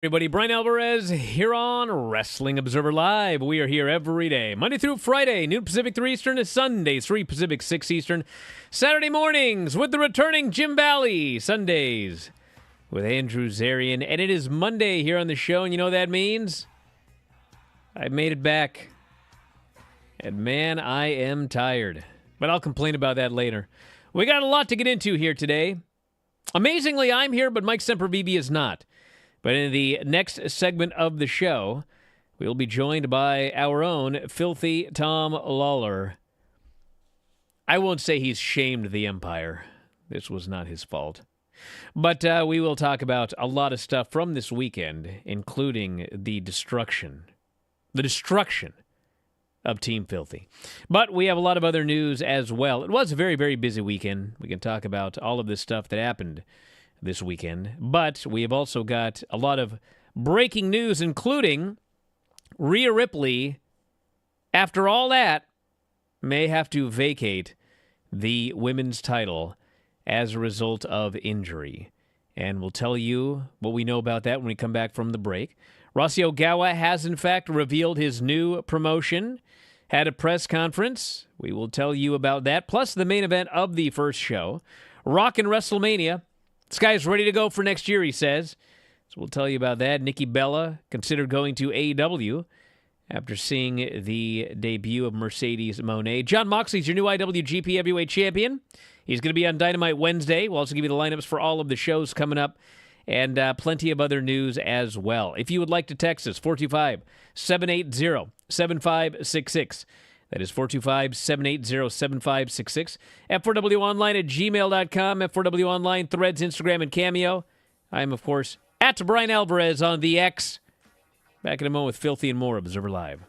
Everybody, Bryan Alvarez here on Wrestling Observer Live. We are here every day, Monday through Friday, noon Pacific, 3 Eastern, Sundays, 3 Pacific, 6 Eastern, Saturday mornings with the returning Jim Valley, Sundays with Andrew Zarian, and it is Monday here on the show, and you know what that means? I made it back, and man, I am tired, but I'll complain about that later. We got a lot to get into here today. Amazingly, I'm here, but Mike Sempervive is not. But in the next segment of the show, we'll be joined by our own Filthy Tom Lawler. I won't say he's shamed the Empire. This was not his fault. But we will talk about a lot of stuff from this weekend, including the destruction of Team Filthy. But we have a lot of other news as well. It was a very, very busy weekend. We can talk about all of this stuff that happened this weekend. But we have also got a lot of breaking news, including Ria Ripley, after all that, may have to vacate the women's title as a result of injury. And we'll tell you what we know about that when we come back from the break. Rossy Ogawa has, in fact, revealed his new promotion, had a press conference. We will tell you about that, plus the main event of the first show, Rockin' WrestleMania. This guy's ready to go for next year, he says. So we'll tell you about that. Nikki Bella considered going to AEW after seeing the debut of Mercedes Moné. John Moxley's your new IWGP Heavyweight Champion. He's going to be on Dynamite Wednesday. We'll also give you the lineups for all of the shows coming up and plenty of other news as well. If you would like to text us, 425-780-7566. That is 425-780-7566. F4W Online at gmail.com. F4W Online, Threads, Instagram, and Cameo. I am, of course, at Bryan Alvarez on the X. Back in a moment with Filthy and more. Observer Live.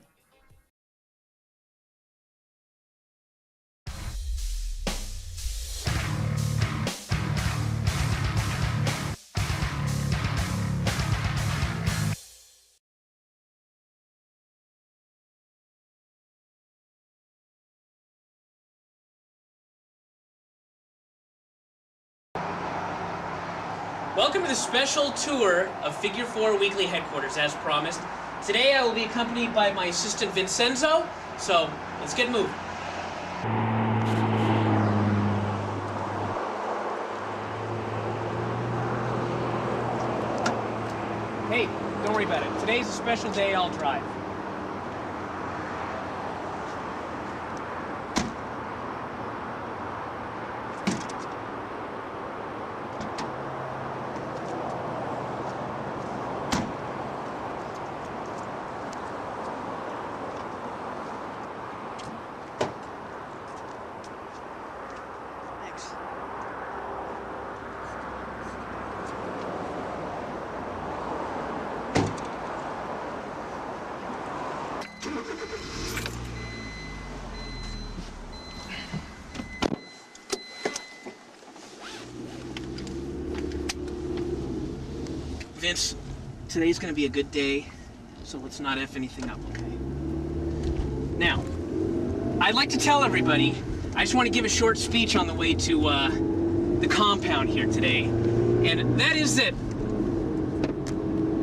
Welcome to the special tour of Figure 4 Weekly Headquarters, as promised. Today I will be accompanied by my assistant Vincenzo, so let's get moving. Hey, don't worry about it. Today's a special day, I'll drive. Vince, today's gonna be a good day, so let's not F anything up, okay? Now, I'd like to tell everybody, I just want to give a short speech on the way to the compound here today, and that is that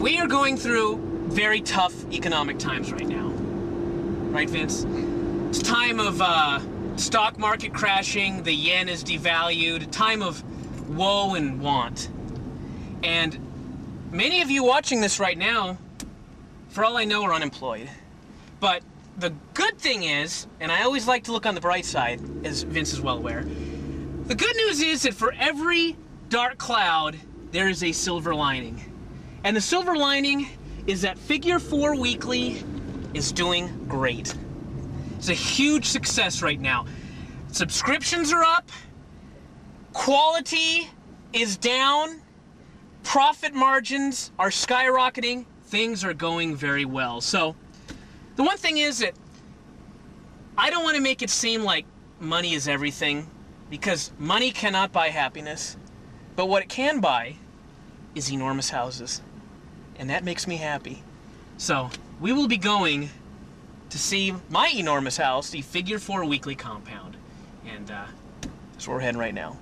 we are going through very tough economic times right now. Right, Vince? It's time of stock market crashing, the yen is devalued, a time of woe and want. And many of you watching this right now, for all I know, are unemployed. But the good thing is, and I always like to look on the bright side, as Vince is well aware, the good news is that for every dark cloud, there is a silver lining. And the silver lining is that Figure 4 Weekly is doing great. It's a huge success right now. Subscriptions are up, quality is down, profit margins are skyrocketing, things are going very well. So, the one thing is that I don't want to make it seem like money is everything, because money cannot buy happiness, but what it can buy is enormous houses, and that makes me happy. So, we will be going to see my enormous house, the Figure 4 Weekly compound, and that's where we're heading right now.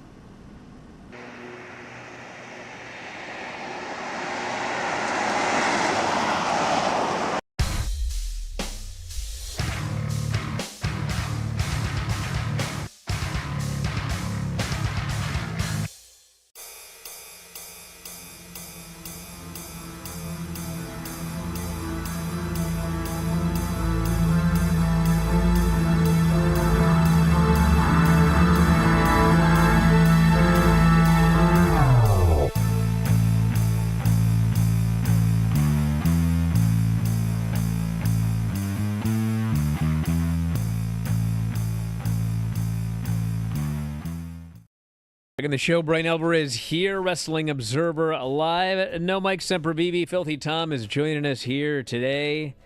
in the show. Bryan Alvarez here, Wrestling Observer Live. No Mike Sempervive. Filthy Tom is joining us here today.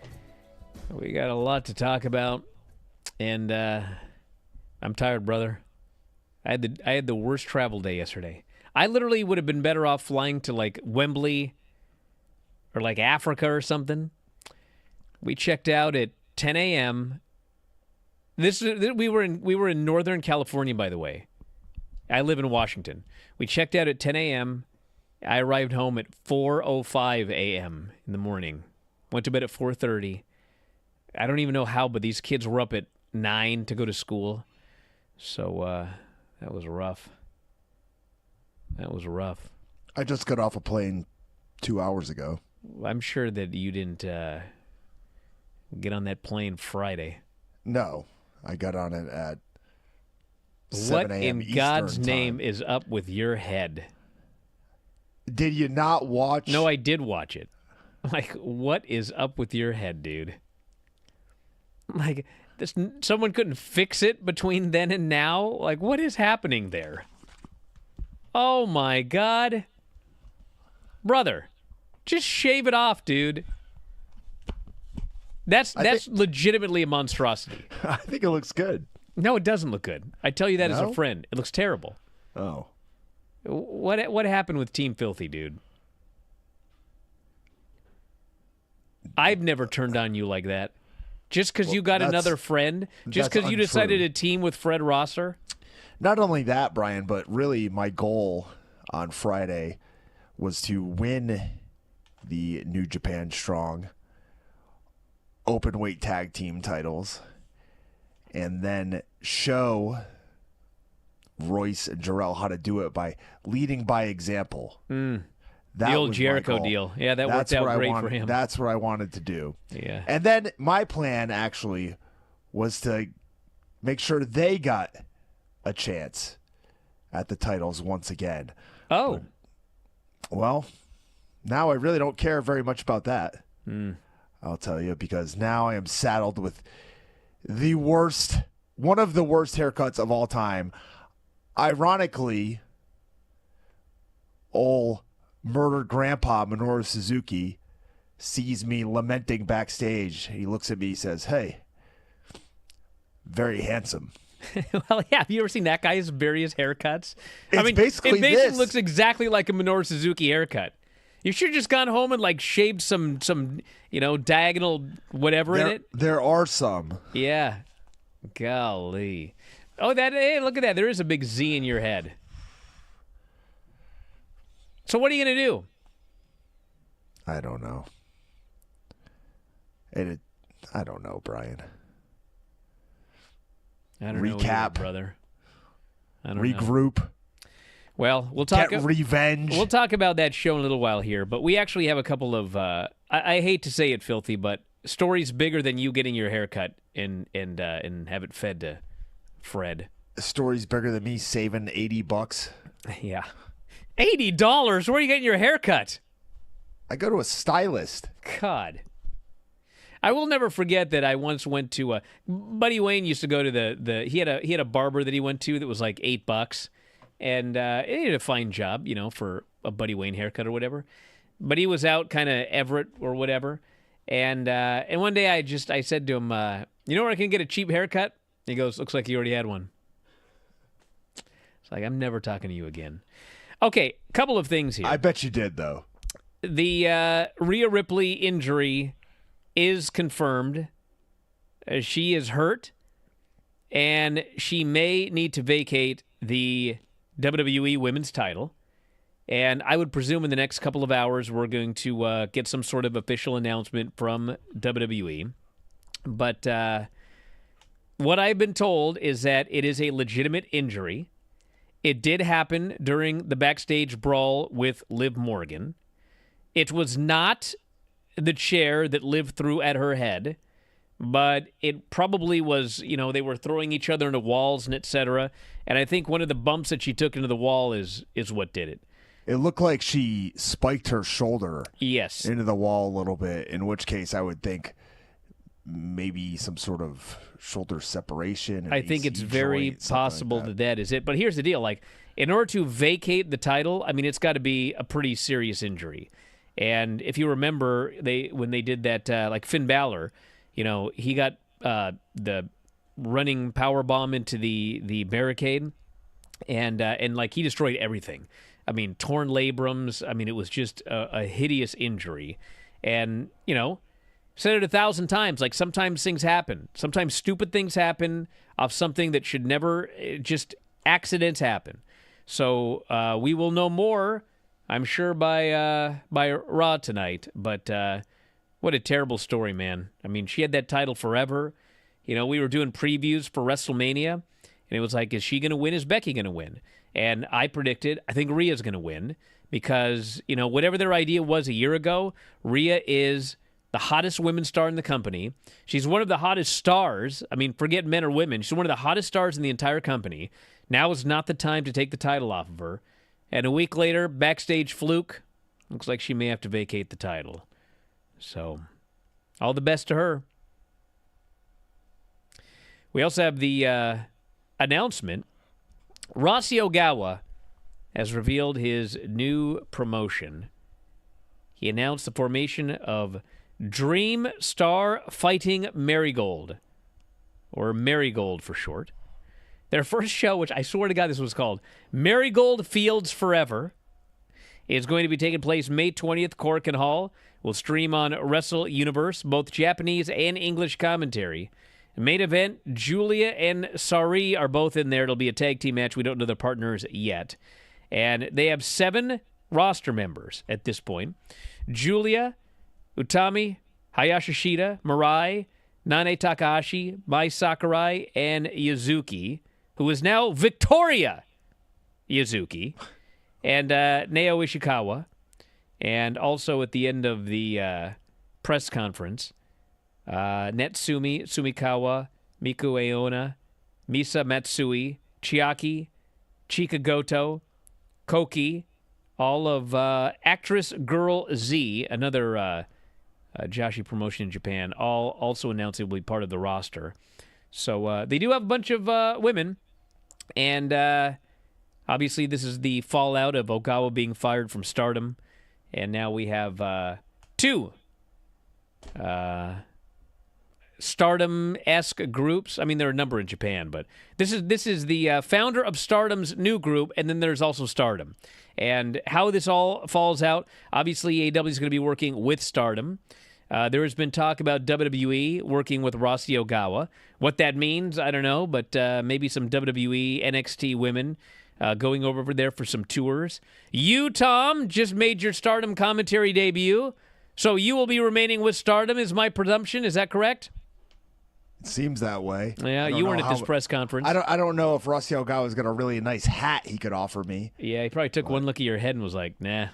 We got a lot to talk about, and I'm tired, brother. I had the worst travel day yesterday. I literally would have been better off flying to like Wembley or like Africa or something. We checked out at 10 a.m. We were in Northern California, by the way. I live in Washington. We checked out at 10 a.m. I arrived home at 4:05 a.m. in the morning. Went to bed at 4:30. I don't even know how, but these kids were up at 9 to go to school. So that was rough. That was rough. I just got off a plane 2 hours ago. I'm sure that you didn't get on that plane Friday. No, I got on it at 7 What a.m. in God's Eastern name time. is up with your head? Did you not watch? No, I did watch it. Like, what is up with your head, dude? Like, someone couldn't fix it between then and now? Like, what is happening there? Oh, my God. Brother, just shave it off, dude. That's legitimately a monstrosity. I think it looks good. No, it doesn't look good. I tell you that as a No? friend. It looks terrible. Oh. What happened with Team Filthy, dude? I've never turned on you like that. Just because you got another friend? Just because you decided to team with Fred Rosser? Not only that, Brian, but really my goal on Friday was to win the New Japan Strong open weight tag team titles and then show Royce and Jarrell how to do it by leading by example. The That old was my Jericho goal. deal. Yeah, that That's worked out what I great wanted, for him. That's what I wanted to do. Yeah. And then my plan actually was to make sure they got a chance at the titles once again. Oh. Well, now I really don't care very much about that. I'll tell you, because now I am saddled with one of the worst haircuts of all time. Ironically, old murdered grandpa Minoru Suzuki sees me lamenting backstage. He looks at me, he says, "Hey, very handsome." Well, yeah. Have you ever seen that guy's various haircuts? It's basically it this. looks exactly like a Minoru Suzuki haircut. You should have just gone home and like shaved some diagonal whatever in it. There are some. Yeah. Golly. Oh, hey, look at that. There is a big Z in your head. So what are you going to do? I don't know. I don't know, Brian. I don't know Recap. either, brother. I don't know. Regroup. Well, we'll talk. Get revenge. We'll talk about that show in a little while here, but we actually have a couple of. I hate to say it, Filthy, but stories bigger than you getting your hair cut and have it fed to Fred. Story's bigger than me saving $80. Yeah, $80. Where are you getting your hair cut? I go to a stylist. God. I will never forget that I once went to Buddy Wayne used to go to he had a barber that he went to that was like $8, and he did a fine job, for a Buddy Wayne haircut or whatever. But he was out kind of Everett or whatever, and one day I said to him, "You know where I can get a cheap haircut?" He goes, "Looks like you already had one." It's like, I'm never talking to you again. Okay, couple of things here. I bet you did, though. The Ria Ripley injury is confirmed. She is hurt, and she may need to vacate the WWE Women's title. And I would presume in the next couple of hours we're going to get some sort of official announcement from WWE. But what I've been told is that it is a legitimate injury. It did happen during the backstage brawl with Liv Morgan. It was not the chair that Liv threw at her head, but it probably was, they were throwing each other into walls and et cetera. And I think one of the bumps that she took into the wall is what did it. It looked like she spiked her shoulder Yes. into the wall a little bit, in which case I would think maybe some sort of shoulder separation. I think it's very possible that is it. But here's the deal. Like, in order to vacate the title, I mean, it's got to be a pretty serious injury. And if you remember, when they did that, like Finn Balor, he got the running power bomb into the barricade, and like he destroyed everything. I mean, torn labrums. I mean, it was just a hideous injury. And, said it 1,000 times, like sometimes things happen. Sometimes stupid things happen off something that should never, just accidents happen. So we will know more, I'm sure, by Raw tonight. But what a terrible story, man. I mean, she had that title forever. We were doing previews for WrestleMania, and it was like, is she going to win? Is Becky going to win? And I predicted, I think Rhea's going to win because, whatever their idea was a year ago, Rhea is the hottest women's star in the company. She's one of the hottest stars. I mean, forget men or women. She's one of the hottest stars in the entire company. Now is not the time to take the title off of her. And a week later, backstage fluke. Looks like she may have to vacate the title. So, all the best to her. We also have the announcement. Rossy Ogawa has revealed his new promotion. He announced the formation of Dream Star Fighting Marigold, or Marigold for short. Their first show, which I swear to God this was called Marigold Fields Forever, is going to be taking place May 20th, Korakuen Hall. Will stream on Wrestle Universe, both Japanese and English commentary. Main event, Julia and Sari are both in there. It'll be a tag team match. We don't know their partners yet. And they have 7 roster members at this point. Julia, Utami, Hayashi Shida, Mirai, Nane Takahashi, Mai Sakurai, and Yuzuki, who is now Victoria Yuzuki, and Nao Ishikawa. And also at the end of the press conference, Netsumi Sumikawa, Miku Aona, Misa Matsui, Chiaki, Chika Goto, Koki, all of Actress Girl Z, another Joshi promotion in Japan, all also announced they will be part of the roster. So they do have a bunch of women, and obviously this is the fallout of Ogawa being fired from Stardom, and now we have 2 Stardom-esque groups. I mean, there are a number in Japan, but this is the founder of Stardom's new group, and then there's also Stardom. And how this all falls out, obviously AEW is going to be working with Stardom. There has been talk about WWE working with Rossy Ogawa. What that means, I don't know, but maybe some WWE NXT women going over there for some tours. You, Tom, just made your Stardom commentary debut, so you will be remaining with Stardom, is my presumption. Is that correct? It seems that way. Yeah, you weren't at this press conference. I don't know if Rossy Ogawa has got a really nice hat he could offer me. Yeah, he probably took one look at your head and was like, nah.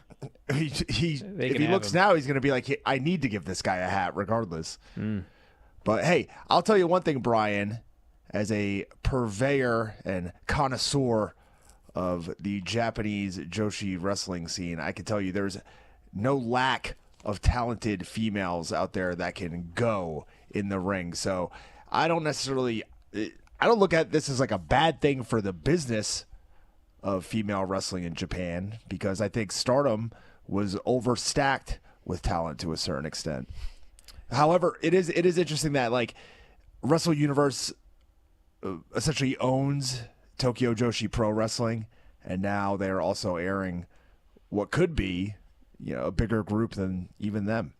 If he looks now, he's going to be like, hey, I need to give this guy a hat regardless. But hey, I'll tell you one thing, Brian, as a purveyor and connoisseur of the Japanese Joshi wrestling scene, I can tell you there's no lack of talented females out there that can go in the ring. So I don't look at this as like a bad thing for the business of female wrestling in Japan, because I think Stardom was overstacked with talent to a certain extent. However, it is interesting that like Wrestle Universe essentially owns Tokyo Joshi Pro Wrestling, and now they're also airing what could be, a bigger group than even them.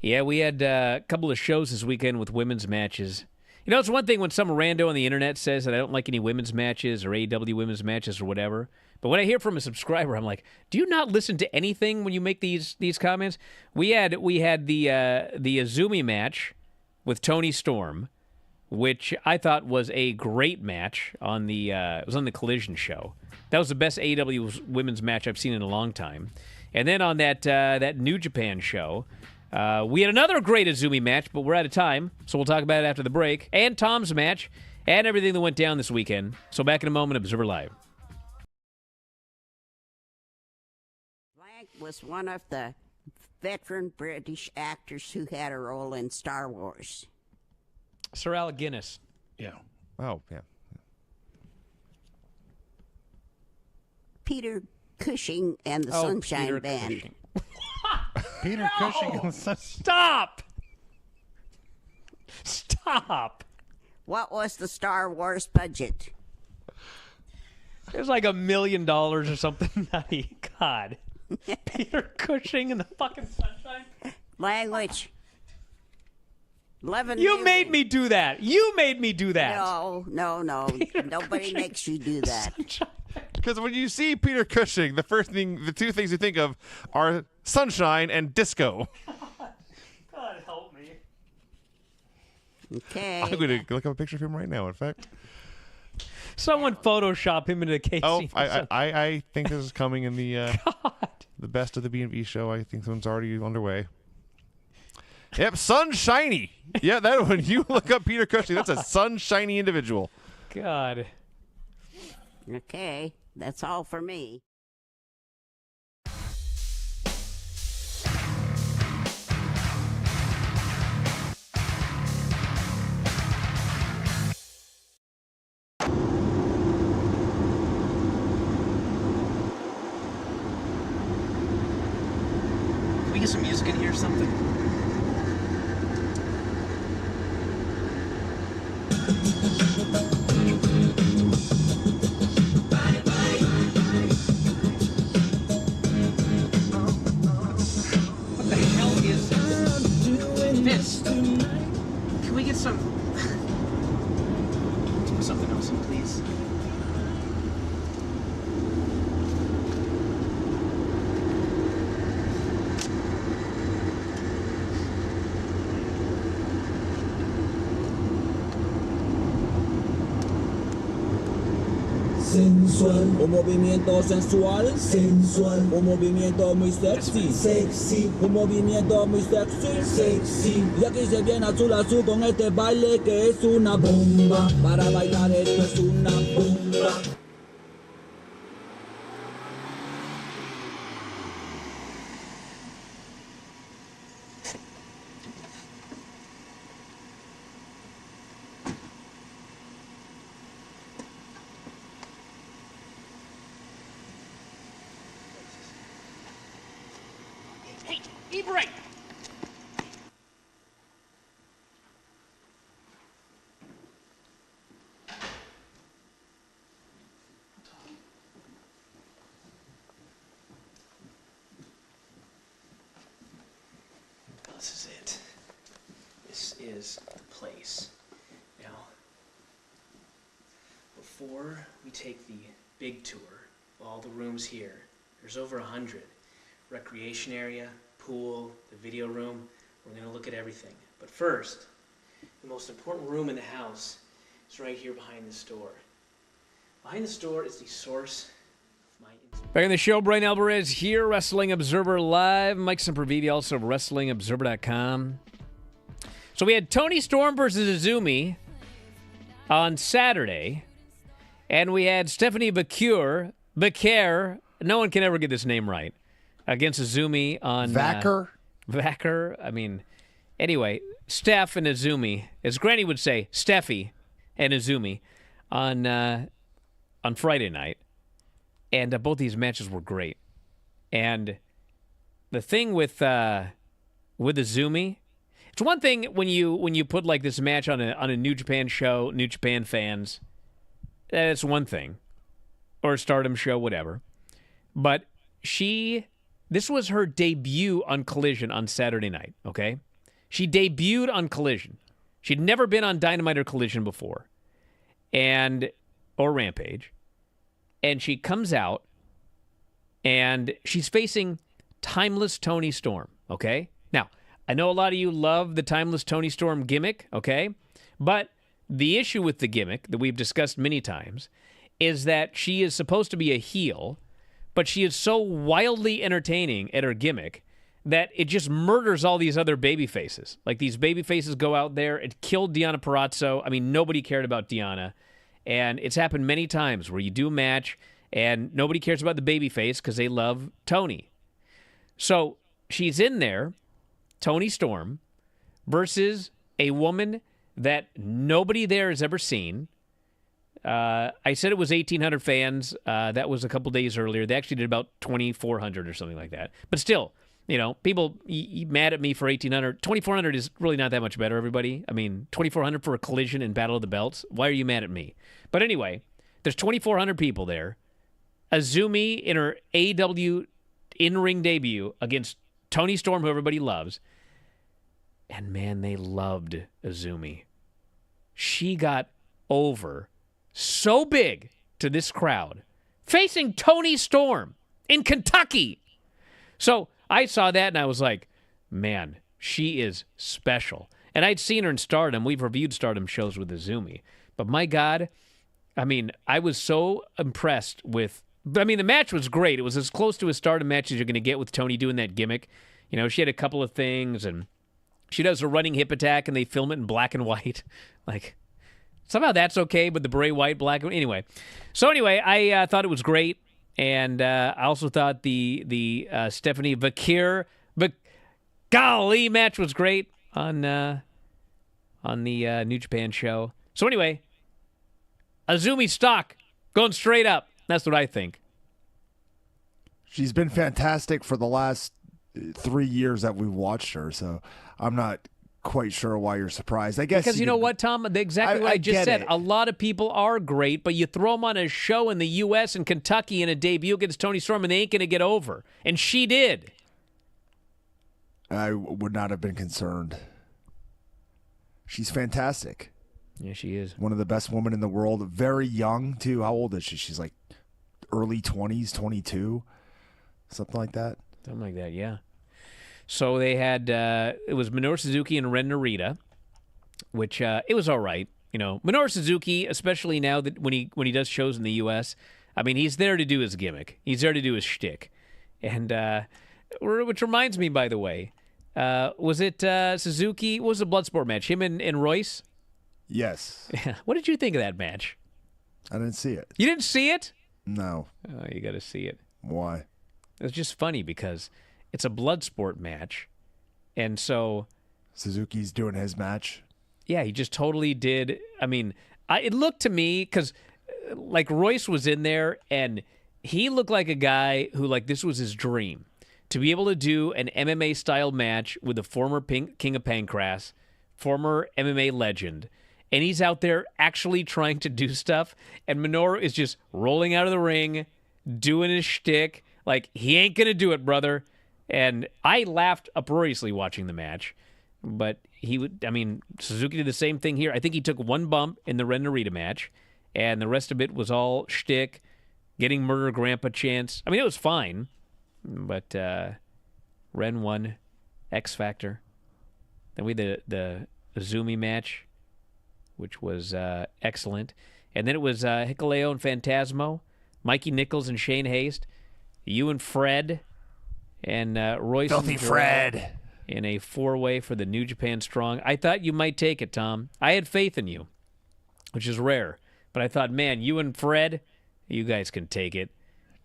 Yeah, we had a couple of shows this weekend with women's matches. It's one thing when some rando on the internet says that I don't like any women's matches or AEW women's matches or whatever. But when I hear from a subscriber, I'm like, do you not listen to anything when you make these comments? We had the Azumi match with Toni Storm, which I thought was a great match on it was on the Collision show. That was the best AEW women's match I've seen in a long time. And then on that New Japan show, we had another great Azumi match, but we're out of time, so we'll talk about it after the break. And Tom's match, and everything that went down this weekend. So back in a moment, Observer Live. Blank was one of the veteran British actors who had a role in Star Wars. Sir Alec Guinness. Yeah. Oh, yeah. Peter Cushing and the Sunshine Peter Band. Cushing. Peter Cushing and such. Stop! Stop! What was the Star Wars budget? It was like $1 million or something nutty. God. Peter Cushing and the fucking Sunshine. Language. 11 You million. made me do that. You made me do that. No. Nobody Cushing. makes you do that. Because when you see Peter Cushing, the two things you think of are sunshine and disco. God help me. Okay. I'm going to look up a picture of him right now, in fact. Someone Photoshop him into a case. Oh, I think this is coming in the best of the B&B show. I think someone's already underway. Yep, sunshiny. Yeah, that when you look up Peter Cushing, that's a sunshiny individual. God. Okay. That's all for me. Can we get some music in here or something? What the hell is this? Vince, can we get some... Put something else in, please. Sensual, un movimiento sensual, sensual, un movimiento muy sexy, sexy, un movimiento muy sexy, sexy. Y aquí se viene azul azul con este baile que es una bomba. Para bailar esto es una bomba. Hey, eat right. This is it. This is the place. Now, before we take the big tour of all the rooms here, there's over 100. Recreation area, pool, the video room. We're going to look at everything. But first, the most important room in the house is right here behind this door. Behind this door is the source of my inspiration. Back in the show, Bryan Alvarez here, Wrestling Observer Live. Mike Sempervive, also WrestlingObserver.com. So we had Toni Storm versus Izumi on Saturday, and we had Stephanie Bakure, no one can ever get this name right, against Izumi on... Vacker? I mean, anyway, Steph and Izumi, as Granny would say, Steffi and Izumi on Friday night. And both these matches were great. And the thing with Izumi, it's one thing when you put like this match on a New Japan show, New Japan fans, that's one thing. Or a Stardom show, whatever. But this was her debut on Collision on Saturday night, okay? She debuted on Collision. She'd never been on Dynamite or Collision before. Or Rampage. And she comes out, and she's facing Timeless Toni Storm, okay? Now, I know a lot of you love the Timeless Toni Storm gimmick, okay? But the issue with the gimmick that we've discussed many times is that she is supposed to be a heel, but she is so wildly entertaining at her gimmick that it just murders all these other baby faces. Like, these baby faces go out there. It killed Deonna Purrazzo. I mean, nobody cared about Deonna. And it's happened many times where you do a match and nobody cares about the baby face because they love Toni. So she's in there, Toni Storm, versus a woman that nobody there has ever seen. I said it was 1,800 fans. That was a couple days earlier. They actually did about 2,400 or something like that. But still, people mad at me for 1,800. 2,400 is really not that much better, everybody. I mean, 2,400 for a collision in Battle of the Belts. Why are you mad at me? But anyway, there's 2,400 people there. Azumi in her AEW in-ring debut against Toni Storm, who everybody loves. And, man, they loved Azumi. She got over so big to this crowd, facing Toni Storm in Kentucky. So I saw that, and I was like, man, she is special. And I'd seen her in Stardom. We've reviewed Stardom shows with Azumi. But, my God, I mean, I was so impressed with... I mean, the match was great. It was as close to a Stardom match as you're going to get with Toni doing that gimmick. She had a couple of things, and she does a running hip attack, and they film it in black and white. Like, somehow that's okay, but the Bray Wyatt black and white. Anyway, I thought it was great, and I also thought the Stephanie Vakir golly match was great on the New Japan show. So anyway, Azumi stock going straight up. That's what I think. She's been fantastic for the last 3 years that we've watched her, so I'm not quite sure why you're surprised. I guess because you know what, Tom? Exactly what I just said. A lot of people are great, but you throw them on a show in the U.S. and Kentucky in a debut against Toni Storm, and they ain't going to get over. And she did. I would not have been concerned. She's fantastic. Yeah, she is. One of the best women in the world. Very young, too. How old is she? She's like early 20s, 22, something like that. Something like that, yeah. So they had, it was Minoru Suzuki and Ren Narita, which it was all right. Minoru Suzuki, especially now that when he does shows in the U.S., I mean, he's there to do his gimmick. He's there to do his shtick. And, which reminds me, by the way, was it Suzuki? What was the Bloodsport match? Him and Royce? Yes. Yeah. What did you think of that match? I didn't see it. You didn't see it? No. Oh, you got to see it. Why? It's just funny because it's a Bloodsport match, and so Suzuki's doing his match. Yeah, he just totally did. I mean, it looked to me because like Royce was in there, and he looked like a guy who this was his dream to be able to do an MMA style match with the former King of Pancras, former MMA legend. And he's out there actually trying to do stuff, and Minoru is just rolling out of the ring, doing his shtick. Like, he ain't going to do it, brother. And I laughed uproariously watching the match. But Suzuki did the same thing here. I think he took one bump in the Ren Narita match, and the rest of it was all shtick, getting Murder Grandpa chants. I mean, it was fine, but Ren won, X Factor. Then we had the Azumi match, which was excellent. And then it was Hikuleo and Phantasmo, Mikey Nichols and Shane Haste, you and Fred, and Royce Filthy and Joel Fred in a four-way for the New Japan Strong. I thought you might take it, Tom. I had faith in you, which is rare. But I thought, man, you and Fred, you guys can take it.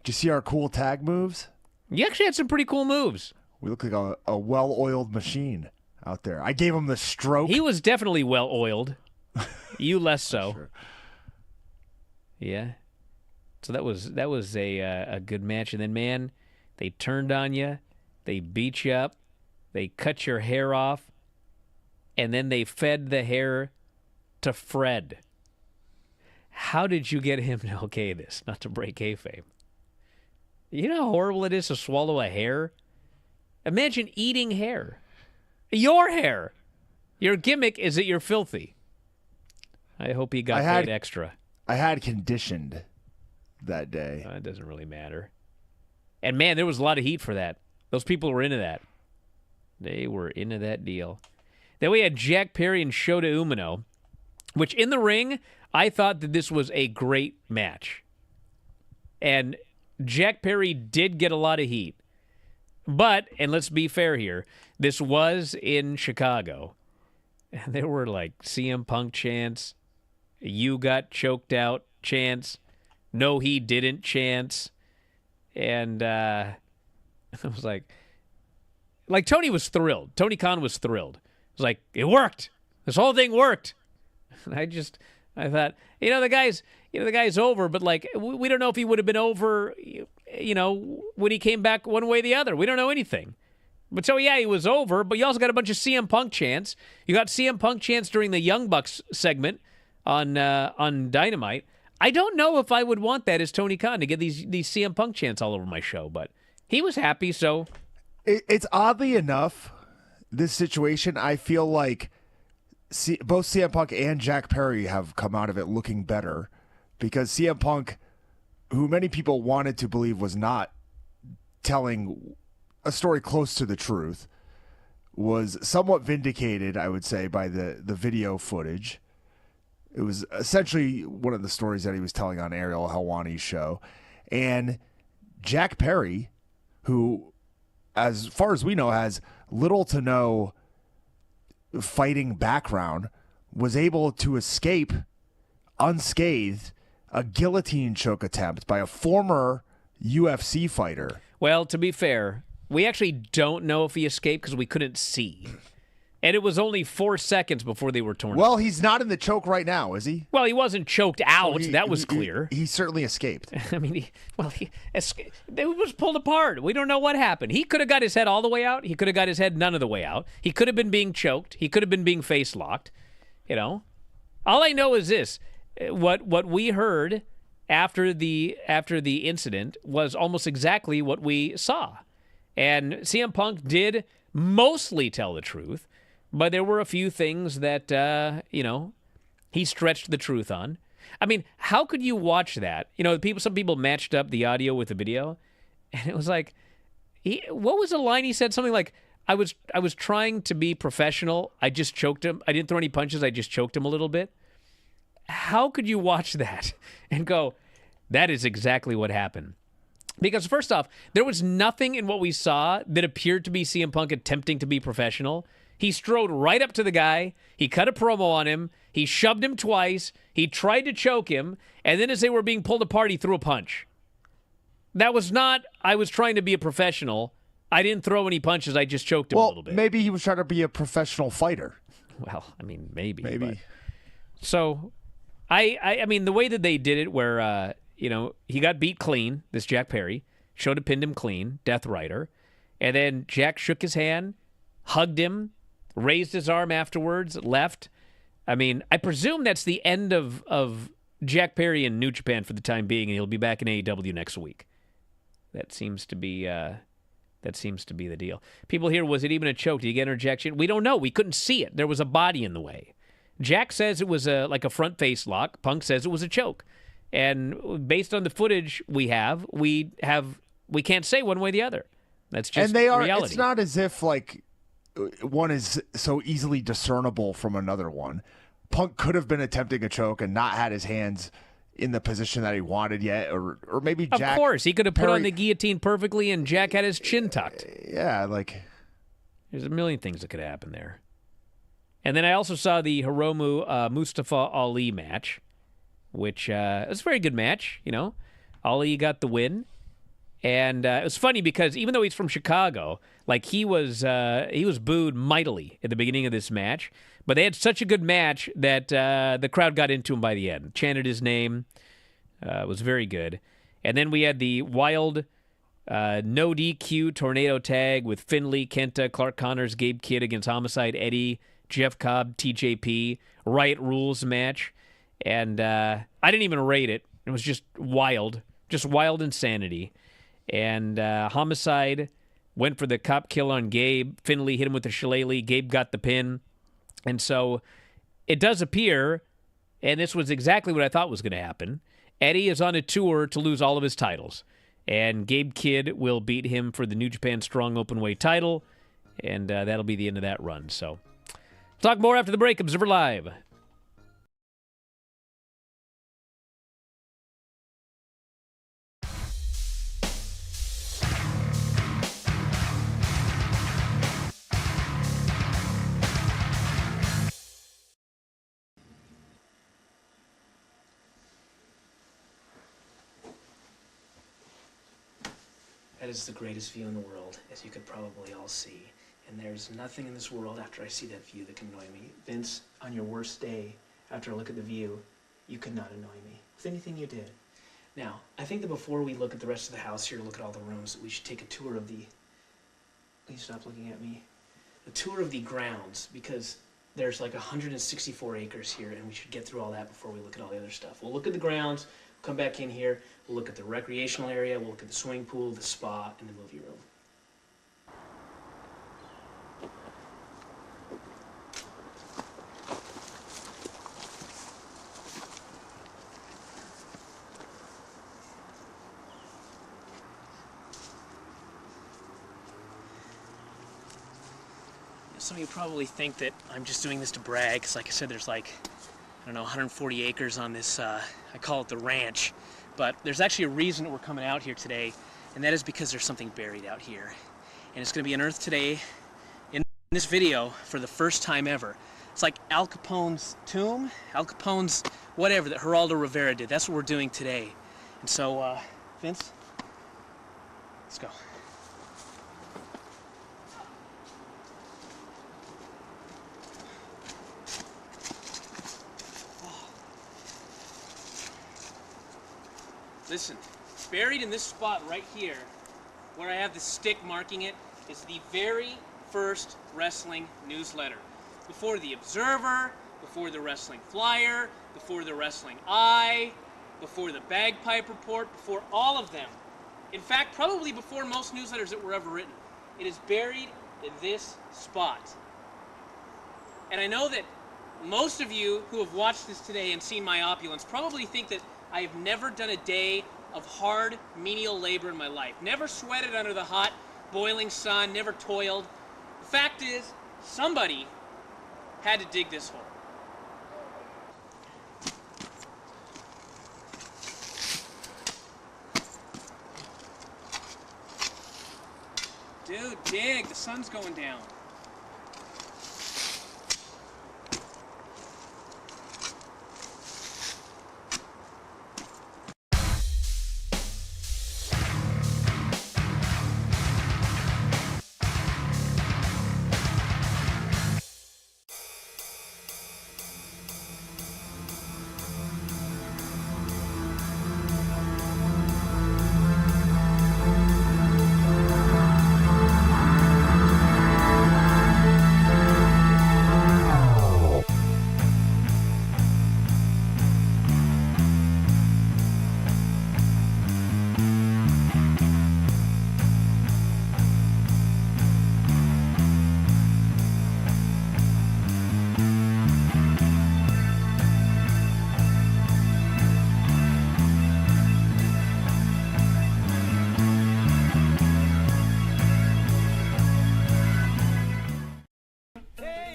Did you see our cool tag moves? You actually had some pretty cool moves. We look like a well-oiled machine out there. I gave him the stroke. He was definitely well-oiled. You less so. Sure. Yeah. So that was a good match. And then, man, they turned on you. They beat you up. They cut your hair off. And then they fed the hair to Fred. How did you get him to okay this? Not to break kayfabe. You know how horrible it is to swallow a hair? Imagine eating hair. Your hair. Your gimmick is that you're filthy. I hope he got paid extra. I had conditioned that day. It doesn't really matter. And, man, there was a lot of heat for that. Those people were into that. They were into that deal. Then we had Jack Perry and Shota Umino, which in the ring, I thought that this was a great match. And Jack Perry did get a lot of heat. But, and let's be fair here, this was in Chicago. And there were like CM Punk chants, you got choked out chants, no he didn't chants. And I was like Tony was thrilled. Tony Khan was thrilled. It was like, it worked. This whole thing worked. And I thought, the guy's, the guy's over, but like we don't know if he would have been over, when he came back one way or the other. We don't know anything. But so yeah, he was over. But you also got a bunch of CM Punk chants. You got CM Punk chants during the Young Bucks segment on Dynamite. I don't know if I would want that as Tony Khan to get these CM Punk chants all over my show, but he was happy. So it's oddly enough, this situation, I feel like both CM Punk and Jack Perry have come out of it looking better, because CM Punk, who many people wanted to believe was not telling a story close to the truth, was somewhat vindicated, I would say, by the video footage. It was essentially one of the stories that he was telling on Ariel Helwani's show. And Jack Perry, who, as far as we know, has little to no fighting background, was able to escape unscathed a guillotine choke attempt by a former UFC fighter. Well, to be fair, we actually don't know if he escaped because we couldn't see. And it was only 4 seconds before they were torn. Well, he's not in the choke right now, is he? Well, he wasn't choked out. That was clear. He certainly escaped. I mean, he escaped. It was pulled apart. We don't know what happened. He could have got his head all the way out. He could have got his head none of the way out. He could have been being choked. He could have been being face locked. All I know is this: what we heard after the incident was almost exactly what we saw, and CM Punk did mostly tell the truth. But there were a few things that, he stretched the truth on. I mean, how could you watch that? Some people matched up the audio with the video, and it was like, what was the line he said? Something like, I was trying to be professional. I just choked him. I didn't throw any punches. I just choked him a little bit. How could you watch that and go, that is exactly what happened? Because first off, there was nothing in what we saw that appeared to be CM Punk attempting to be professional. He strode right up to the guy. He cut a promo on him. He shoved him twice. He tried to choke him. And then as they were being pulled apart, he threw a punch. That was not, I was trying to be a professional. I didn't throw any punches. I just choked him a little bit. Maybe he was trying to be a professional fighter. Well, I mean, maybe. But. So, I mean, the way that they did it where, he got beat clean, this Jack Perry, showed pinned him clean, Death Rider. And then Jack shook his hand, hugged him, raised his arm afterwards, left. I mean, I presume that's the end of Jack Perry in New Japan for the time being, and he'll be back in AEW next week. That seems to be the deal. People here, was it even a choke? Did he get an injection? We don't know. We couldn't see it. There was a body in the way. Jack says it was like a front face lock. Punk says it was a choke. And based on the footage we can't say one way or the other. That's just reality. It's not as if like one is so easily discernible from another one. Punk could have been attempting a choke and not had his hands in the position that he wanted yet, or maybe Jack. Of course, he could have put on the guillotine perfectly, and Jack had his chin tucked. Yeah, like there's a million things that could happen there. And then I also saw the Hiromu Mustafa Ali match, which was a very good match. Ali got the win. And it was funny because even though he's from Chicago, like he was booed mightily at the beginning of this match. But they had such a good match that the crowd got into him by the end, chanted his name. It was very good. And then we had the wild no DQ tornado tag with Finlay, Kenta, Clark Connors, Gabe Kidd against Homicide, Eddie, Jeff Cobb, TJP, Riot Rules match. And I didn't even rate it. It was just wild insanity. And Homicide went for the cop kill on Gabe. Finlay hit him with the shillelagh. Gabe got the pin. And so it does appear, and this was exactly what I thought was going to happen, Eddie is on a tour to lose all of his titles. And Gabe Kidd will beat him for the New Japan Strong Openweight title. And that'll be the end of that run. So talk more after the break. Observer Live. That is the greatest view in the world, as you could probably all see. And there's nothing in this world after I see that view that can annoy me. Vince, on your worst day, after I look at the view, you could not annoy me. with anything you did. Now, I think that before we look at the rest of the house here, look at all the rooms, that we should take a tour of the... Please stop looking at me. A tour of the grounds, because there's like 164 acres here, and we should get through all that before we look at all the other stuff. We'll look at the grounds, come back in here, we'll look at the recreational area, we'll look at the swimming pool, the spa, and the movie room. Some of you probably think that I'm just doing this to brag, because like I said, there's like, I don't know, 140 acres on this, I call it the ranch. But there's actually a reason that we're coming out here today, and that is because there's something buried out here. And it's going to be unearthed today in this video for the first time ever. It's like Al Capone's tomb, Al Capone's whatever that Geraldo Rivera did. That's what we're doing today. And so, Vince, let's go. Listen, buried in this spot right here, where I have the stick marking it, is the very first wrestling newsletter. Before the Observer, before the Wrestling Flyer, before the Wrestling Eye, before the Bagpipe Report, before all of them. In fact, probably before most newsletters that were ever written. It is buried in this spot. And I know that most of you who have watched this today and seen my opulence probably think that I have never done a day of hard, menial labor in my life. Never sweated under the hot, boiling sun, never toiled. The fact is, somebody had to dig this hole. Dude, dig, the sun's going down.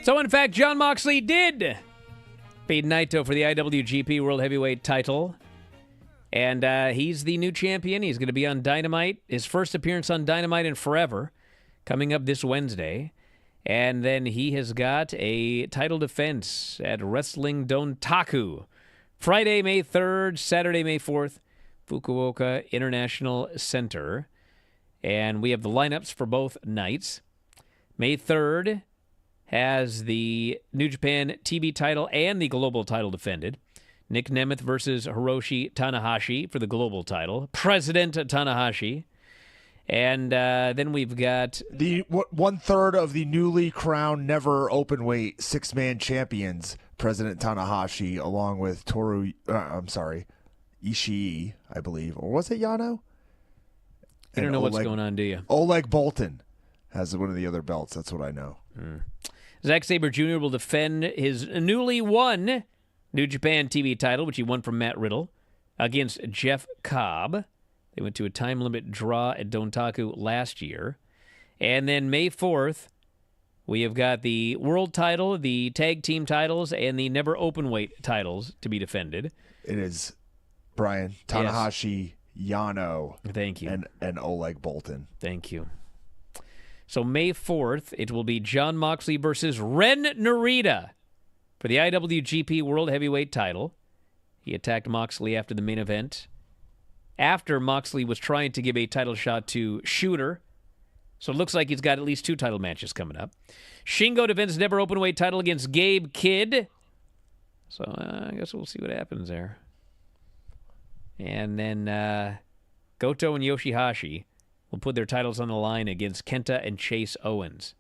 So, in fact, Jon Moxley did beat Naito for the IWGP World Heavyweight title. And he's the new champion. He's going to be on Dynamite. His first appearance on Dynamite in forever, coming up this Wednesday. And then he has got a title defense at Wrestling Dontaku. Friday, May 3rd, Saturday, May 4th, Fukuoka International Center. And we have the lineups for both nights. May 3rd has the New Japan TV title and the global title defended. Nick Nemeth versus Hiroshi Tanahashi for the global title. President Tanahashi. And then we've got the 1/3 of the newly crowned never openweight 6-man champions, President Tanahashi, along with Ishii, I believe. Or was it Yano? You don't know what's going on, do you? Oleg Boltin has one of the other belts. That's what I know. Zack Sabre Jr. will defend his newly won New Japan TV title, which he won from Matt Riddle, against Jeff Cobb. They went to a time limit draw at Dontaku last year. And then May 4th, we have got the world title, the tag team titles, and the never openweight titles to be defended. It is Brian Tanahashi, Yano. Thank you. And Oleg Boltin. Thank you. So May 4th, it will be Jon Moxley versus Ren Narita for the IWGP World Heavyweight title. He attacked Moxley after the main event, after Moxley was trying to give a title shot to Shooter. So it looks like he's got at least 2 title matches coming up. Shingo defends never openweight title against Gabe Kidd. So I guess we'll see what happens there. And then Goto and Yoshihashi will put their titles on the line against Kenta and Chase Owens.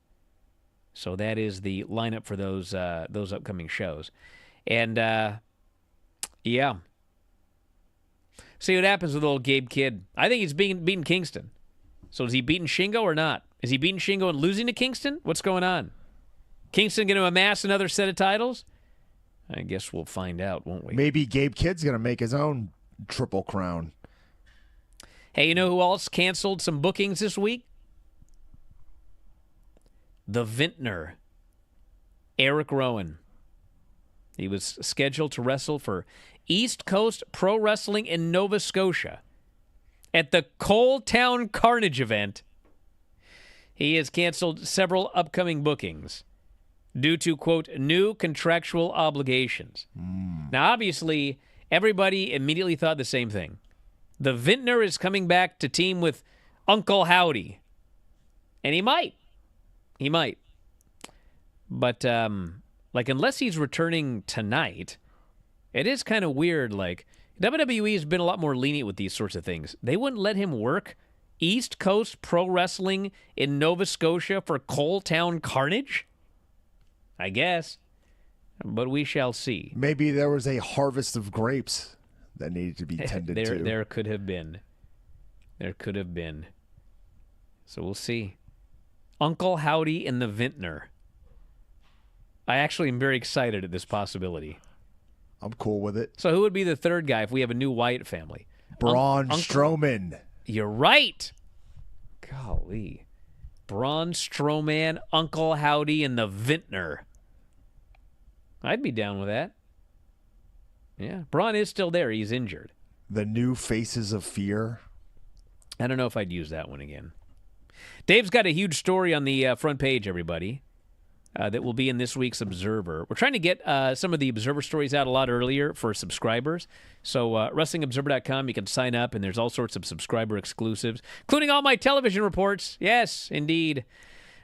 So that is the lineup for those upcoming shows. And, yeah. See what happens with old Gabe Kidd. I think he's beating Kingston. So is he beating Shingo or not? Is he beating Shingo and losing to Kingston? What's going on? Kingston going to amass another set of titles? I guess we'll find out, won't we? Maybe Gabe Kidd's going to make his own Triple Crown. Hey, you know who else canceled some bookings this week? The Vintner, Eric Rowan. He was scheduled to wrestle for East Coast Pro Wrestling in Nova Scotia at the Coal Town Carnage event. He has canceled several upcoming bookings due to, quote, new contractual obligations. Now, obviously, everybody immediately thought the same thing. The Vintner is coming back to team with Uncle Howdy. And he might. He might. But, unless he's returning tonight, it is kind of weird. Like, WWE has been a lot more lenient with these sorts of things. They wouldn't let him work East Coast Pro Wrestling in Nova Scotia for Coal Town Carnage? I guess. But we shall see. Maybe there was a harvest of grapes that needed to be tended to. There could have been. There could have been. So we'll see. Uncle Howdy and the Vintner. I actually am very excited at this possibility. I'm cool with it. So who would be the third guy if we have a new Wyatt family? Braun Strowman. You're right. Golly. Braun Strowman, Uncle Howdy, and the Vintner. I'd be down with that. Yeah. Braun is still there. He's injured. The new Faces of Fear. I don't know if I'd use that one again. Dave's got a huge story on the front page, everybody, that will be in this week's Observer. We're trying to get some of the Observer stories out a lot earlier for subscribers. So WrestlingObserver.com, you can sign up, and there's all sorts of subscriber exclusives, including all my television reports. Yes, indeed.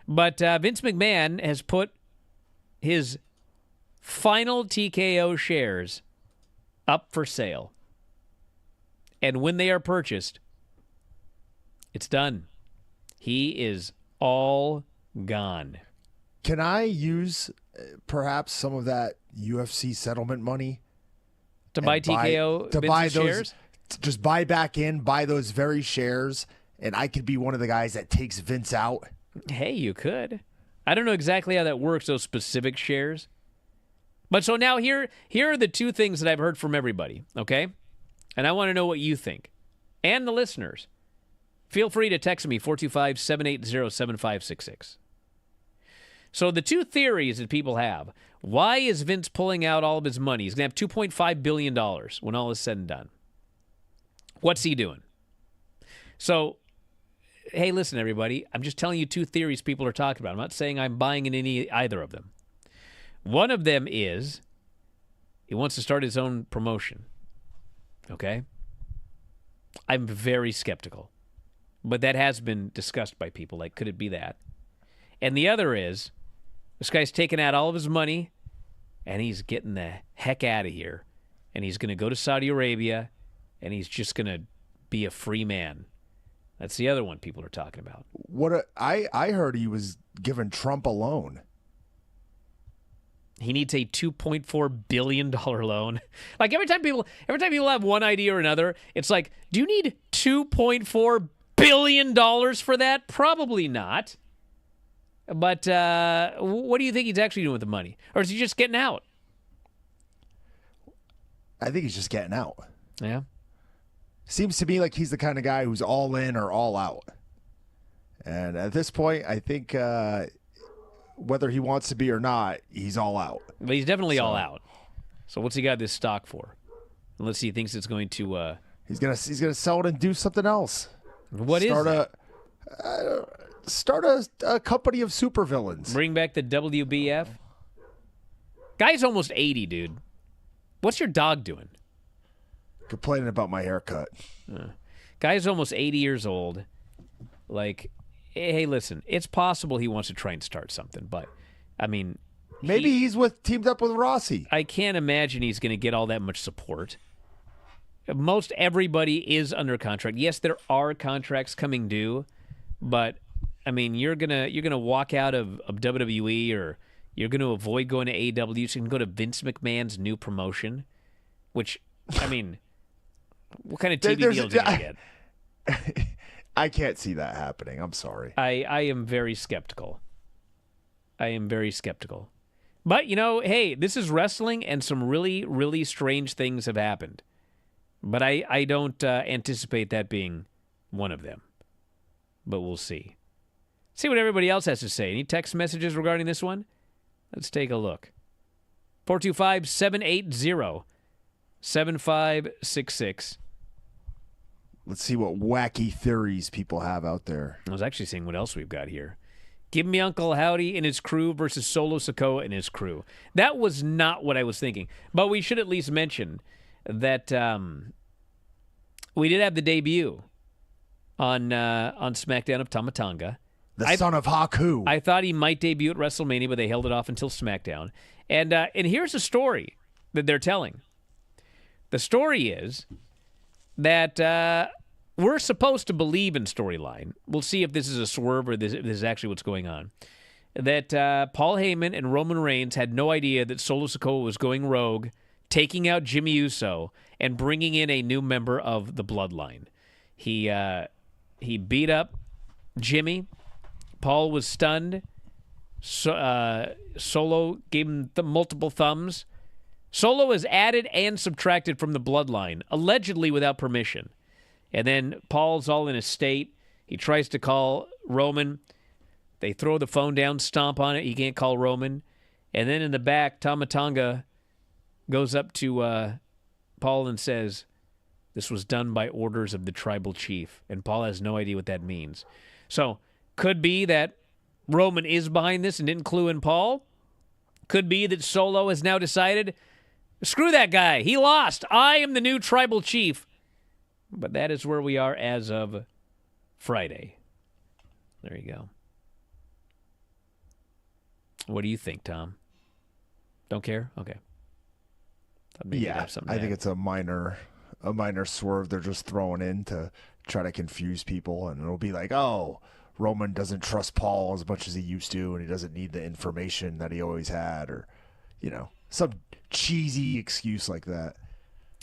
But Vince McMahon has put his final TKO shares up for sale. And when they are purchased, it's done. He is all gone. Can I use perhaps some of that UFC settlement money to buy TKO to buy those shares? Just buy back in, buy those very shares, and I could be one of the guys that takes Vince out. Hey, you could. I don't know exactly how that works, those specific shares. But so now here are the two things that I've heard from everybody, okay? And I want to know what you think. And the listeners. Feel free to text me, 425-780-7566. So the two theories that people have, why is Vince pulling out all of his money? He's going to have $2.5 billion when all is said and done. What's he doing? So, hey, listen, everybody. I'm just telling you two theories people are talking about. I'm not saying I'm buying in either of them. One of them is he wants to start his own promotion. Okay? I'm very skeptical. But that has been discussed by people. Like, could it be that? And the other is, this guy's taking out all of his money, and he's getting the heck out of here. And he's going to go to Saudi Arabia, and he's just going to be a free man. That's the other one people are talking about. I heard he was giving Trump a loan. He needs a $2.4 billion loan. Like, every time people have one idea or another, it's like, do you need $2.4 billion for that? Probably not. But what do you think he's actually doing with the money? Or is he just getting out? I think he's just getting out. Yeah. Seems to me like he's the kind of guy who's all in or all out. And at this point, I think whether he wants to be or not, he's all out. But he's definitely all out. So what's he got this stock for? Unless he thinks it's going to... He's gonna sell it and do something else. What is it? Start a company of supervillains. Bring back the WBF? Guy's almost 80, dude. What's your dog doing? Complaining about my haircut. Guy's almost 80 years old. Like, hey, listen, it's possible he wants to try and start something, but, I mean... Maybe he's teamed up with Rossy. I can't imagine he's going to get all that much support. most everybody is under contract. Yes, there are contracts coming due, but I mean, you're gonna walk out of WWE, or you're gonna avoid going to AEW, so you can go to Vince McMahon's new promotion. Which, I mean, what kind of TV deals are you gonna get? I can't see that happening. I'm sorry. I am very skeptical. But, hey, this is wrestling, and some really, really strange things have happened. But I don't anticipate that being one of them. But we'll see. See what everybody else has to say. Any text messages regarding this one? Let's take a look. 425-780-7566. Let's see what wacky theories people have out there. I was actually seeing what else we've got here. Give me Uncle Howdy and his crew versus Solo Sikoa and his crew. That was not what I was thinking. But we should at least mention that we did have the debut on SmackDown of Tama Tonga. The son of Haku. I thought he might debut at WrestleMania, but they held it off until SmackDown. And here's a story that they're telling. The story is that we're supposed to believe in storyline. We'll see if this is a swerve or this is actually what's going on. That Paul Heyman and Roman Reigns had no idea that Solo Sikoa was going rogue, taking out Jimmy Uso, and bringing in a new member of the Bloodline. He beat up Jimmy. Paul was stunned. Solo gave him multiple thumbs. Solo is added and subtracted from the Bloodline, allegedly without permission. And then Paul's all in a state. He tries to call Roman. They throw the phone down, stomp on it. He can't call Roman. And then in the back, Tama Tonga goes up to Paul and says, "This was done by orders of the tribal chief." And Paul has no idea what that means. So, could be that Roman is behind this and didn't clue in Paul. Could be that Solo has now decided, screw that guy. He lost. I am the new tribal chief. But that is where we are as of Friday. There you go. What do you think, Tom? Don't care? Okay. Yeah, I think it's a minor swerve they're just throwing in to try to confuse people, and it'll be like, oh, Roman doesn't trust Paul as much as he used to, and he doesn't need the information that he always had, or, some cheesy excuse like that.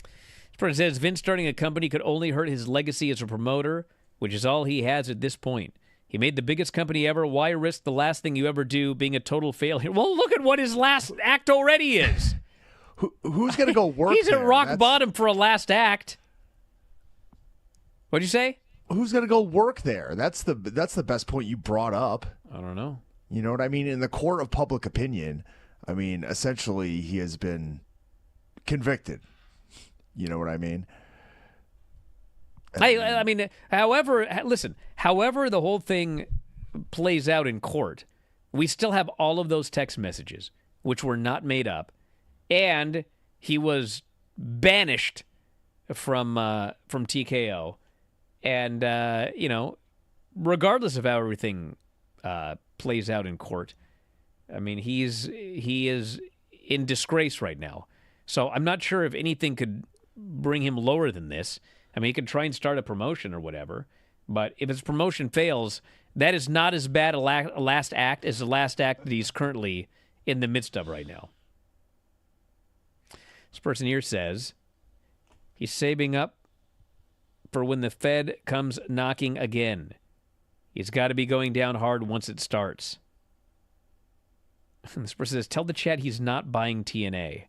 This person says Vince starting a company could only hurt his legacy as a promoter, which is all he has at this point. He made the biggest company ever. Why risk the last thing you ever do being a total failure? Well, look at what his last act already is. Who's going to go work He's there? at rock bottom for a last act. What'd you say? Who's going to go work there? That's the best point you brought up. I don't know. You know what I mean? In the court of public opinion, I mean, essentially he has been convicted. You know what I mean? I mean, however the whole thing plays out in court, we still have all of those text messages, which were not made up, and he was banished from TKO, and regardless of how everything plays out in court, I mean, he is in disgrace right now. So I'm not sure if anything could bring him lower than this. I mean, he could try and start a promotion or whatever, but if his promotion fails, that is not as bad a last act as the last act that he's currently in the midst of right now. This person here says he's saving up for when the Fed comes knocking again. He's got to be going down hard once it starts. This person says, tell the chat he's not buying TNA.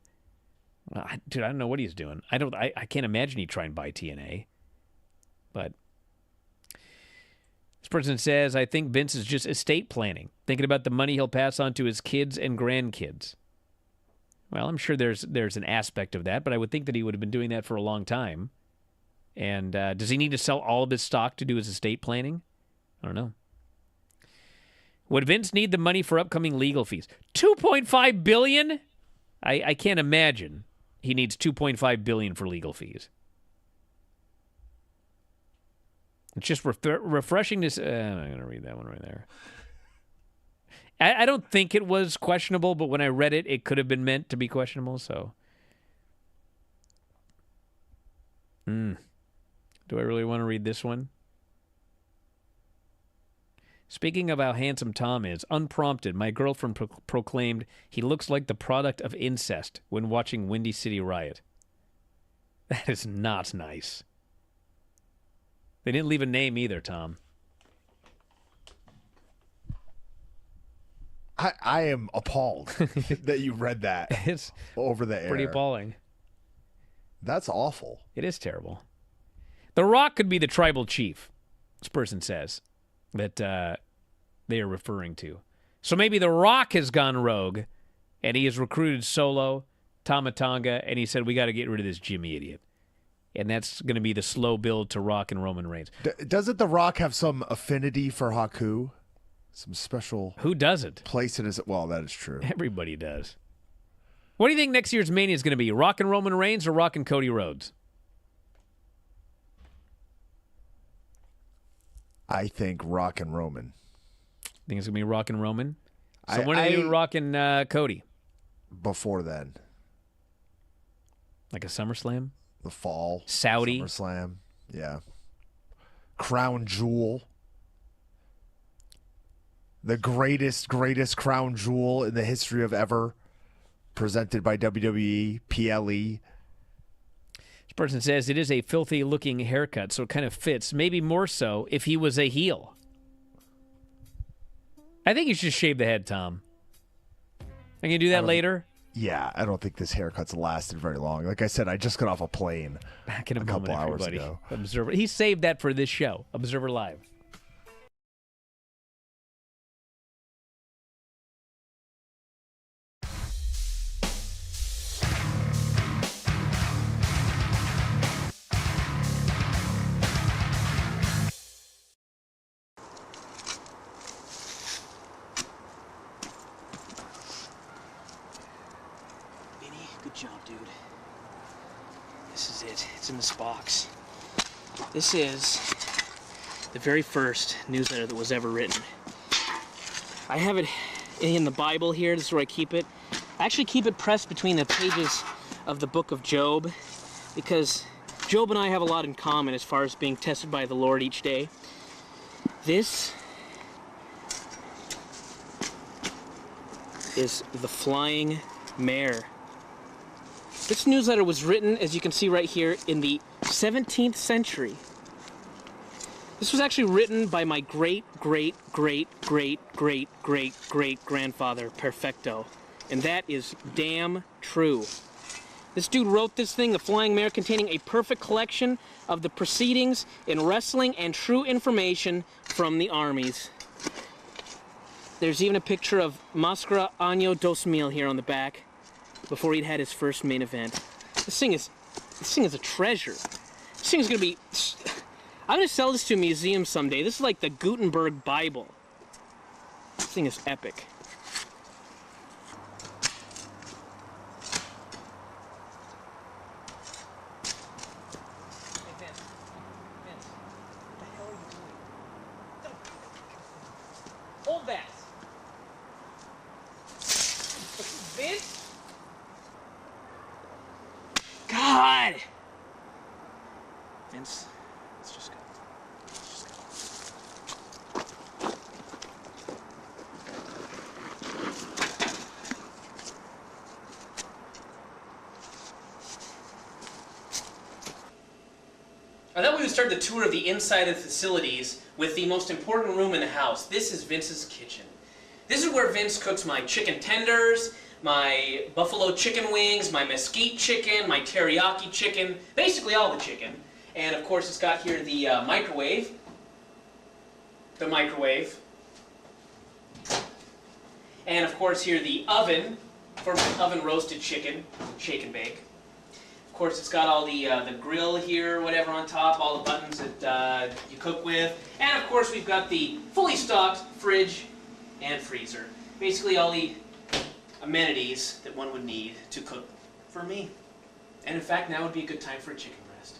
Dude, I don't know what he's doing. I can't imagine he'd try and buy TNA. But this person says, I think Vince is just estate planning, thinking about the money he'll pass on to his kids and grandkids. Well, I'm sure there's an aspect of that, but I would think that he would have been doing that for a long time. And does he need to sell all of his stock to do his estate planning? I don't know. Would Vince need the money for upcoming legal fees? $2.5 billion? I can't imagine he needs $2.5 billion for legal fees. It's just refreshing to... I'm not going to read that one right there. I don't think it was questionable, but when I read it, it could have been meant to be questionable, so... Do I really want to read this one? Speaking of how handsome Tom is, unprompted, my girlfriend proclaimed he looks like the product of incest when watching Windy City Riot. That is not nice. They didn't leave a name either, Tom. I am appalled that you read that It's over the air. pretty appalling. That's awful. It is terrible. The Rock could be the tribal chief, this person says, that they are referring to. So maybe The Rock has gone rogue, and he has recruited Solo, Tama Tonga, and he said, we got to get rid of this Jimmy idiot. And that's going to be the slow build to Rock and Roman Reigns. Doesn't The Rock have some affinity for Haku? Some special Who doesn't? place in his... Well, that is true. Everybody does. What do you think next year's Mania is going to be? Rock and Roman Reigns or Rock and Cody Rhodes? I think Rock and Roman. Think it's going to be Rock and Roman? So when are they doing Rock and Cody? Before then. Like a SummerSlam? The fall. Saudi? SummerSlam. Yeah. Crown Jewel. The greatest crown jewel in the history of ever. Presented by WWE, PLE. This person says it is a filthy-looking haircut, so it kind of fits. Maybe more so if he was a heel. I think you should shave the head, Tom. Can you do that later? Yeah, I don't think this haircut's lasted very long. Like I said, I just got off a plane Back in a couple moment, hours everybody. ago. Observer. He saved that for this show, Observer Live. Good job, dude. This is it. It's in this box. This is the very first newsletter that was ever written. I have it in the Bible here. This is where I keep it. I actually keep it pressed between the pages of the book of Job because Job and I have a lot in common as far as being tested by the Lord each day. This is the Flying Mare. This newsletter was written, as you can see right here, in the 17th century. This was actually written by my great-great-great-great-great-great-great-grandfather, Perfecto. And that is damn true. This dude wrote this thing, The Flying Mare, containing a perfect collection of the proceedings in wrestling and true information from the armies. There's even a picture of Máscara Año 2000 here on the back, before he'd had his first main event. This thing is a treasure. This thing is gonna be... I'm gonna sell this to a museum someday. This is like the Gutenberg Bible. This thing is epic. Hey, Vince. Vince, what the hell are you doing? Hold that. Vince? God! Vince, let's just go. I thought we would start the tour of the inside of the facilities with the most important room in the house. This is Vince's kitchen. This is where Vince cooks my chicken tenders, my buffalo chicken wings, my mesquite chicken, my teriyaki chicken, basically all the chicken. And of course it's got here the microwave. And of course here the oven for my oven roasted chicken, shake and bake. Of course it's got all the grill here, whatever on top, all the buttons that you cook with. And of course we've got the fully stocked fridge and freezer. Basically all the amenities that one would need to cook for me. And in fact, now would be a good time for a chicken breast.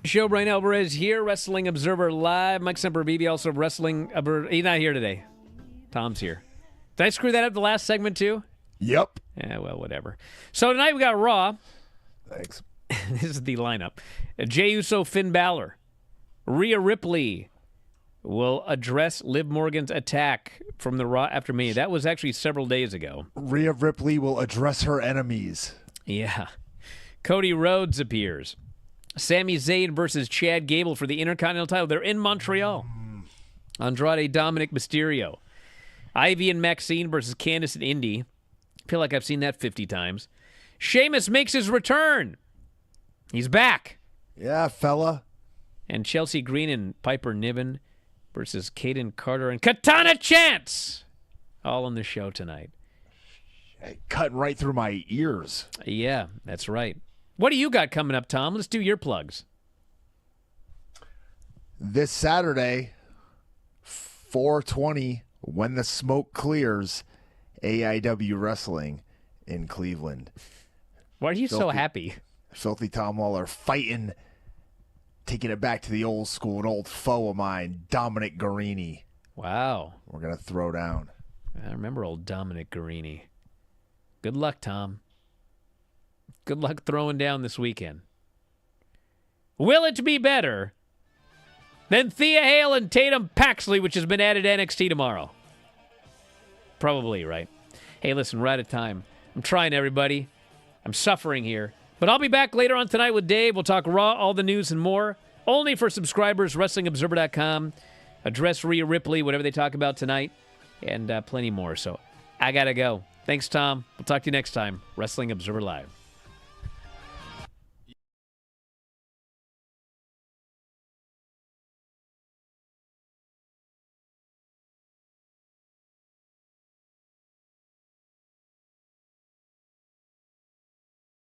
Show Bryan Alvarez here, Wrestling Observer Live. Mike Sempervive, also Wrestling Observer. He's not here today. Tom's here. Did I screw that up the last segment too? Yep. Yeah, well, whatever. So tonight we got Raw. Thanks. This is the lineup. Jey Uso, Finn Balor. Rhea Ripley will address Liv Morgan's attack from the Raw after me. That was actually several days ago. Rhea Ripley will address her enemies. Yeah. Cody Rhodes appears. Sami Zayn versus Chad Gable for the Intercontinental title. They're in Montreal. Andrade, Dominic Mysterio. Ivy and Maxine versus Candice and Indy. I feel like I've seen that 50 times. Sheamus makes his return. He's back. Yeah, fella. And Chelsea Green and Piper Niven versus Kaden Carter and Katana Chance. All on the show tonight. Cutting right through my ears. Yeah, that's right. What do you got coming up, Tom? Let's do your plugs. This Saturday, 4/20, when the smoke clears, AIW Wrestling in Cleveland. Why are you so happy? Filthy Tom Lawler fighting, taking it back to the old school, an old foe of mine, Dominic Garrini. Wow. We're going to throw down. I remember old Dominic Garrini. Good luck, Tom. Good luck throwing down this weekend. Will it be better than Thea Hale and Tatum Paxley, which has been added to NXT tomorrow? Probably, right? Hey, listen, we're out of time. I'm trying, everybody. I'm suffering here. But I'll be back later on tonight with Dave. We'll talk Raw, all the news, and more. Only for subscribers, WrestlingObserver.com. Address Rhea Ripley, whatever they talk about tonight, and plenty more. So I got to go. Thanks, Tom. We'll talk to you next time. Wrestling Observer Live.